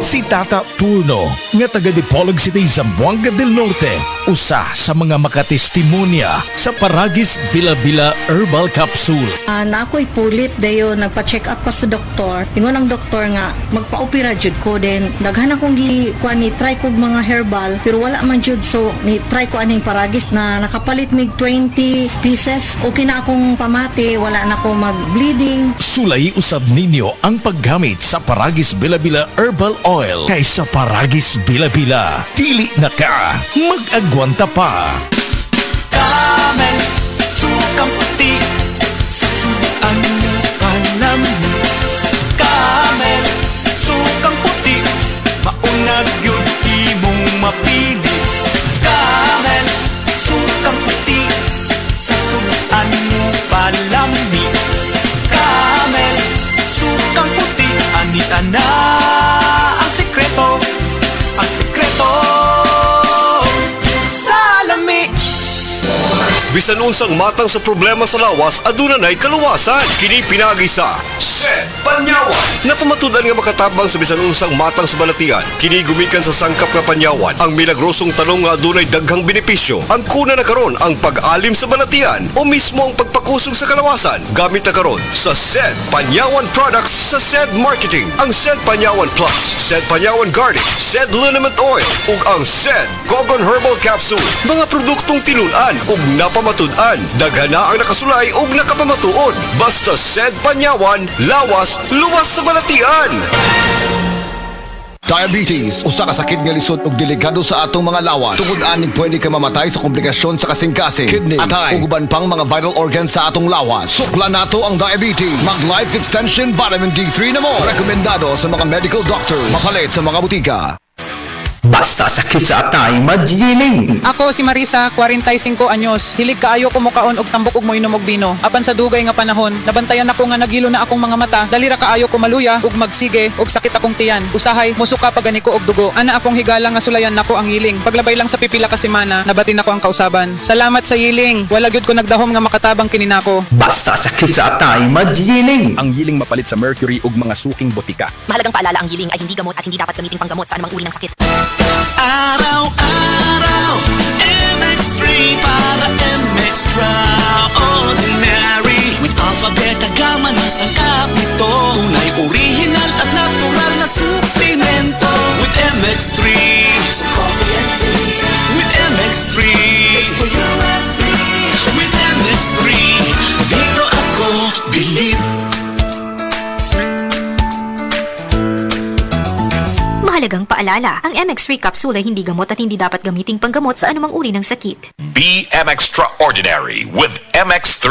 Si Tata Turno, nga taga Dipolog City, Zamboanga del Norte, usa sa mga makatestimonya sa Paragis Bila-Bila Herbal Capsule. Na ako'y pulit dayo nagpa-check up pa sa doktor. Ingon ang doktor nga magpa-opera jud ko din. Daghan akong kuan ni try kog mga herbal pero wala man jud, so ni try ko aning Paragis na nakapalit mig 20 pieces. Okay na akong pamati, wala na ako mag-bleeding. Sulay usab ninyo ang paggamit sa Paragis Bila-Bila Herbal Oil kaysa Paragis Bila-Bila. Dili na ka mag-agwanta pa. Camel, sukang puti, sasuan mo alam mo. Camel, sukang puti, maunag yun imong mapili. Camel, sukang puti, sasuan mo palami. Camel, sukang puti, anita na ang sekreto, ang sekreto sa lami. Bisan unsang matang sa problema sa lawas, aduna na'y kaluwasan. Kini pinagi sa Sed Panyawan. Napamatudan nga makatabang sa bisan unsang matang sa balatian. Kini gumikan sa sangkap nga panyawan. Ang milagrosong talong nga adunay daghang benepisyo. Ang kuna na karon ang pag-alim sa balatian o mismo ang pagpakusog sa kalawasan. Gamit na karon sa Sed Panyawan products sa Sed Marketing. Ang Sed Panyawan Plus, Sed Panyawan Garlic, Sed Liniment Oil ug ang Sed Cogon Herbal Capsule. Mga produktong tinunan ug napamatud-an. Daghan na ang nakasulay ug nakapamatuod. Basta Sed Panyawan, lawas, luwas sa balatian. Diabetes, usa ka sakit nga lisod ug delikado sa atong mga lawas. Tungod aning pwede ka mamatay sa komplikasyon sa kasing-kasing, kidney, atay, ug uban pang mga vital organs sa atong lawas. Sukla nato ang diabetes. Mag Life Extension Vitamin D3 na mo. Rekomendado sa mga medical doctor. Mapalit sa mga butika. Basta sakit sa atay, magjiling. Ako si Marisa, 45 anyos. Hilig kaayo ko mukaon og tambok og moinom og bino. Apan sa dugay nga panahon, nabantayan ako nga nagilo na akong mga mata. Dalira kaayo ko maluya ug magsige og sakit akong tiyan. Usahay musuka pagani ko og dugo. Ana akong higala nga sulayan nako ang yiling. Paglabay lang sa pipila ka semana, nabatin nako ang kausaban. Salamat sa yiling. Wala gyud ko nagdahom nga makatabang kini nako. Basta sakit sa atay, magjiling. Ang yiling mapalit sa mercury ug mga suking botika. Mahalagang paalala, ang yiling ay hindi gamot at hindi dapat gamitin panggamot sa anumang uri ng sakit. Araw-araw, MX3 para MX-Traordinary. With Alpha Beta Gamma na sangkap nito. Tunay, original at natural na suplemento. With MX3, it's coffee and tea. With MX3, it's for you and me. With MX3, dito ako believe. Mahalagang paalala, ang MX3 capsule ay hindi gamot at hindi dapat gamiting panggamot sa anumang uri ng sakit. Be MX-Traordinary with MX3.